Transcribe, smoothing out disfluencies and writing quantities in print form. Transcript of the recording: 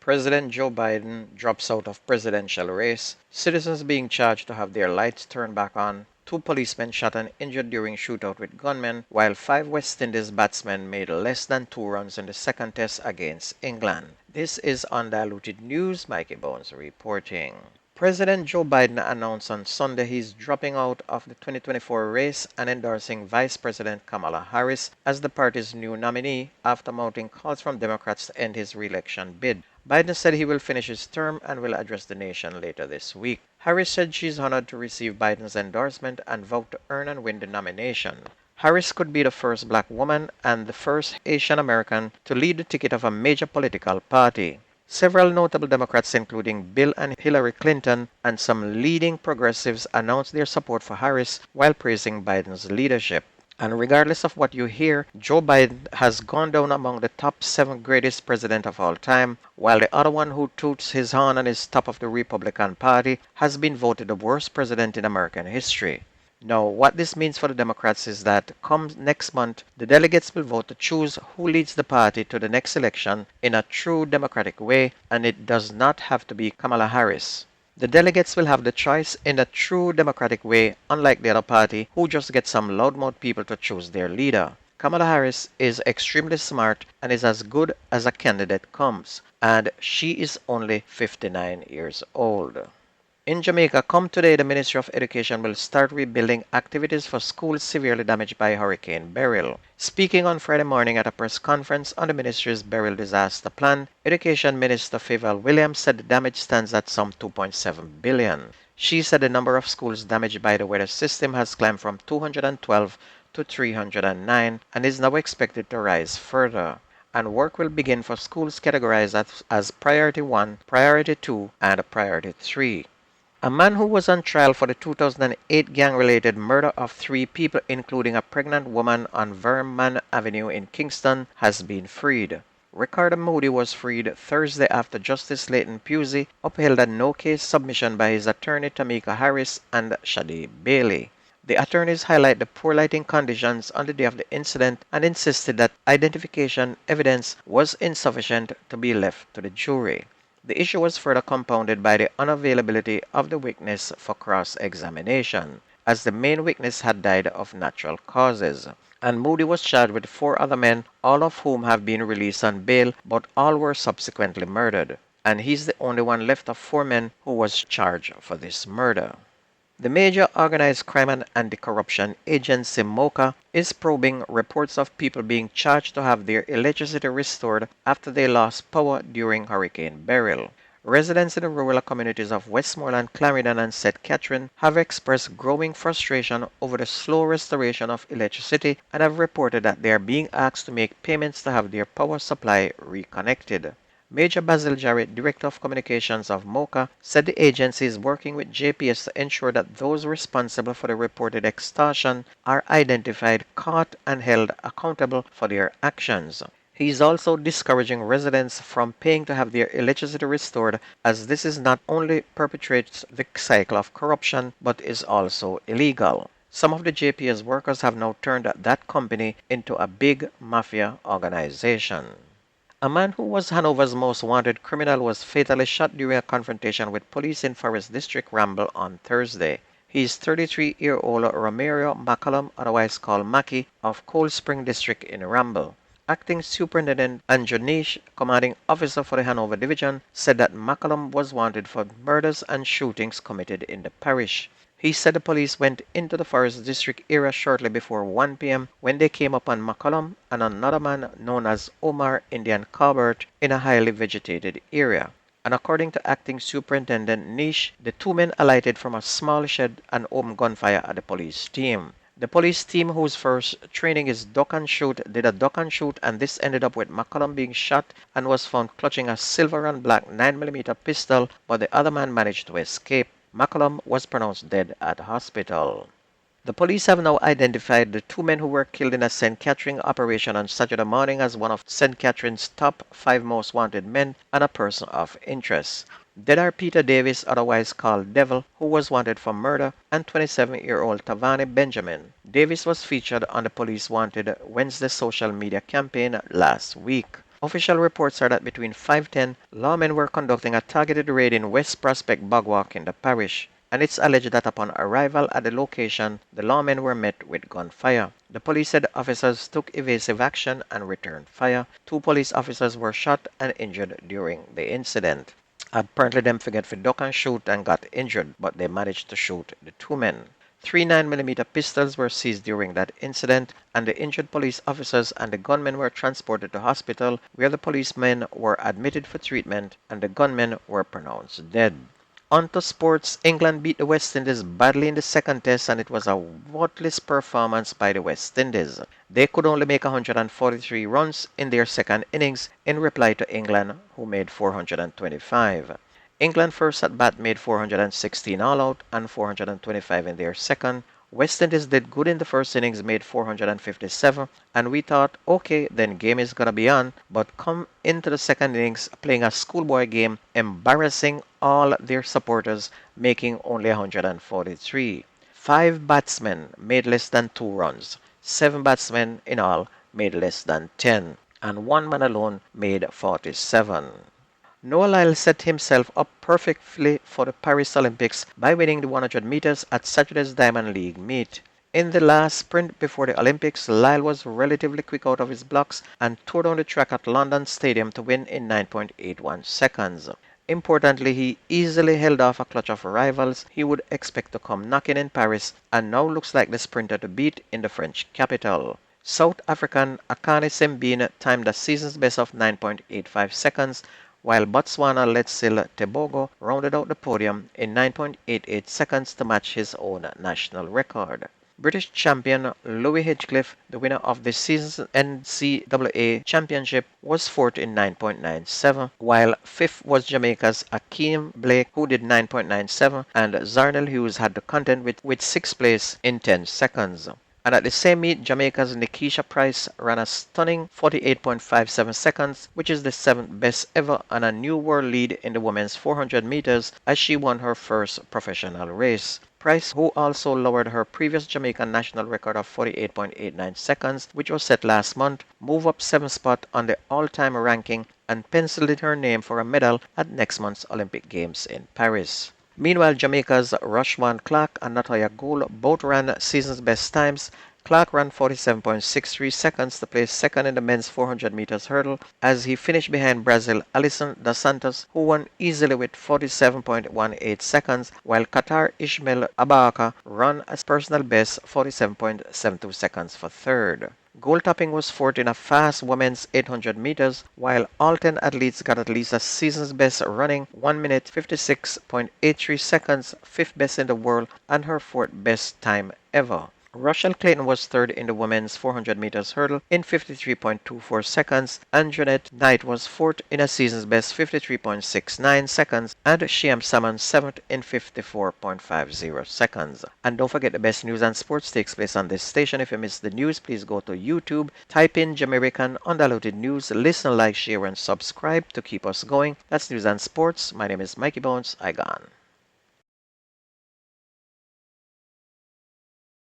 President Joe Biden drops out of presidential race, citizens being charged to have their lights turned back on, two policemen shot and injured during shootout with gunmen, while five West Indies batsmen made less than 2 runs in the second test against England. This is Undiluted News, Mikey Bones reporting. President Joe Biden announced on Sunday he's dropping out of the 2024 race and endorsing Vice President Kamala Harris as the party's new nominee after mounting calls from Democrats to end his re-election bid. Biden said he will finish his term and will address the nation later this week. Harris said she's honored to receive Biden's endorsement and vowed to earn and win the nomination. Harris could be the first black woman and the first Asian American to lead the ticket of a major political party. Several notable Democrats, including Bill and Hillary Clinton, and some leading progressives announced their support for Harris while praising Biden's leadership. And regardless of what you hear, Joe Biden has gone down among the top 7 greatest presidents of all time, while the other one who toots his horn and is top of the Republican Party has been voted the worst president in American history. Now, what this means for the Democrats is that come next month, the delegates will vote to choose who leads the party to the next election in a true Democratic way, and it does not have to be Kamala Harris. The delegates will have the choice in a true Democratic way, unlike the other party, who just get some loudmouth people to choose their leader. Kamala Harris is extremely smart and is as good as a candidate comes, and she is only 59 years old. In Jamaica, come today, the Ministry of Education will start rebuilding activities for schools severely damaged by Hurricane Beryl. Speaking on Friday morning at a press conference on the ministry's Beryl disaster plan, Education Minister Favour Williams said the damage stands at some $2.7 billion. She said the number of schools damaged by the weather system has climbed from 212 to 309 and is now expected to rise further. And work will begin for schools categorized as Priority 1, Priority 2, and Priority 3. A man who was on trial for the 2008 gang-related murder of 3 people, including a pregnant woman on Verman Avenue in Kingston, has been freed. Ricardo Moody was freed Thursday after Justice Leighton Pusey upheld a no-case submission by his attorney Tamika Harris and Shadi Bailey. The attorneys highlight the poor lighting conditions on the day of the incident and insisted that identification evidence was insufficient to be left to the jury. The issue was further compounded by the unavailability of the witness for cross-examination, as the main witness had died of natural causes. And Moody was charged with 4 other men, all of whom have been released on bail, but all were subsequently murdered. And he's the only one left of 4 men who was charged for this murder. The major organized crime and anti-corruption agency MOCA is probing reports of people being charged to have their electricity restored after they lost power during Hurricane Beryl. Residents in the rural communities of Westmoreland, Clarendon, and St. Catherine have expressed growing frustration over the slow restoration of electricity and have reported that they are being asked to make payments to have their power supply reconnected. Major Basil Jarrett, Director of Communications of MOCA, said the agency is working with JPS to ensure that those responsible for the reported extortion are identified, caught, and held accountable for their actions. He is also discouraging residents from paying to have their electricity restored, as this is not only perpetuates the cycle of corruption but is also illegal. Some of the JPS workers have now turned that company into a big mafia organization. A man who was Hanover's most wanted criminal was fatally shot during a confrontation with police in Forest District, Ramble, on Thursday. He is 33-year-old Romero McCollum, otherwise called Mackie, of Cold Spring District in Ramble. Acting Superintendent Anjonish, commanding officer for the Hanover Division, said that McCollum was wanted for murders and shootings committed in the parish. He said the police went into the Forest District area shortly before 1 p.m. when they came upon McCollum and another man known as Omar Indian Colbert in a highly vegetated area. And according to Acting Superintendent Nish, the 2 men alighted from a small shed and opened gunfire at the police team. The police team, whose first training is duck and shoot, did a duck and shoot, and this ended up with McCollum being shot and was found clutching a silver and black 9mm pistol, but the other man managed to escape. McCollum was pronounced dead at hospital. The police have now identified the 2 men who were killed in a St. Catherine operation on Saturday morning as one of St. Catherine's top 5 most wanted men and a person of interest. Dead are Peter Davis, otherwise called Devil, who was wanted for murder, and 27-year-old Tavani Benjamin. Davis was featured on the Police Wanted Wednesday social media campaign last week. Official reports are that between 5:10, lawmen were conducting a targeted raid in West Prospect Bogwalk in the parish, and it's alleged that upon arrival at the location, the lawmen were met with gunfire. The police said officers took evasive action and returned fire. 2 police officers were shot and injured during the incident. Apparently, them forget to duck and shoot and got injured, but they managed to shoot the 2 men. 3 9mm pistols were seized during that incident, and the injured police officers and the gunmen were transported to hospital, where the policemen were admitted for treatment and the gunmen were pronounced dead. On to sports. England beat the West Indies badly in the second test, and it was a worthless performance by the West Indies. They could only make 143 runs in their second innings in reply to England, who made 425. England first at bat made 416 all out and 425 in their second. West Indies did good in the first innings, made 457, and we thought, okay, then game is gonna be on, but come into the second innings playing a schoolboy game, embarrassing all their supporters, making only 143. 5 batsmen made less than 2 runs. 7 batsmen in all made less than 10, and 1 man alone made 47. Noah Lyles set himself up perfectly for the Paris Olympics by winning the 100 meters at Saturday's Diamond League meet. In the last sprint before the Olympics, Lyle was relatively quick out of his blocks and tore down the track at London Stadium to win in 9.81 seconds. Importantly, he easily held off a clutch of rivals he would expect to come knocking in Paris, and now looks like the sprinter to beat in the French capital. South African Akani Simbine timed a season's best of 9.85 seconds, while Botswana Letsil Tebogo rounded out the podium in 9.88 seconds to match his own national record. British champion Louis Hinchcliffe, the winner of this season's NCAA championship, was fourth in 9.97, while fifth was Jamaica's Akeem Blake, who did 9.97, and Zarnell Hughes had to contend with sixth place in 10 seconds. And at the same meet, Jamaica's Nikisha Price ran a stunning 48.57 seconds, which is the 7th best ever and a new world lead in the women's 400 meters as she won her first professional race. Price, who also lowered her previous Jamaican national record of 48.89 seconds, which was set last month, moved up 7th spot on the all-time ranking and penciled in her name for a medal at next month's Olympic Games in Paris. Meanwhile, Jamaica's Rushwan Clark and Natoya Gould both ran season's best times. Clark ran 47.63 seconds to place second in the men's 400 meters hurdle as he finished behind Brazil Alison dos Santos, who won easily with 47.18 seconds, while Qatar Ismail Abaka ran as personal best 47.72 seconds for third. Goal topping was fourth in a fast women's 800 meters, while all 10 athletes got at least a season's best running 1 minute 56.83 seconds, fifth best in the world and her fourth best time ever. Rochelle Clayton was third in the women's 400 meters hurdle in 53.24 seconds, and Jeanette Knight was fourth in a season's best 53.69 seconds, and Shiam Salmon seventh in 54.50 seconds. And don't forget, the best news and sports takes place on this station. If you missed the news, please go to YouTube, type in Jamerican Undiluted News, listen, like, share, and subscribe to keep us going. That's news and sports. My name is Mikey Bones. I gone.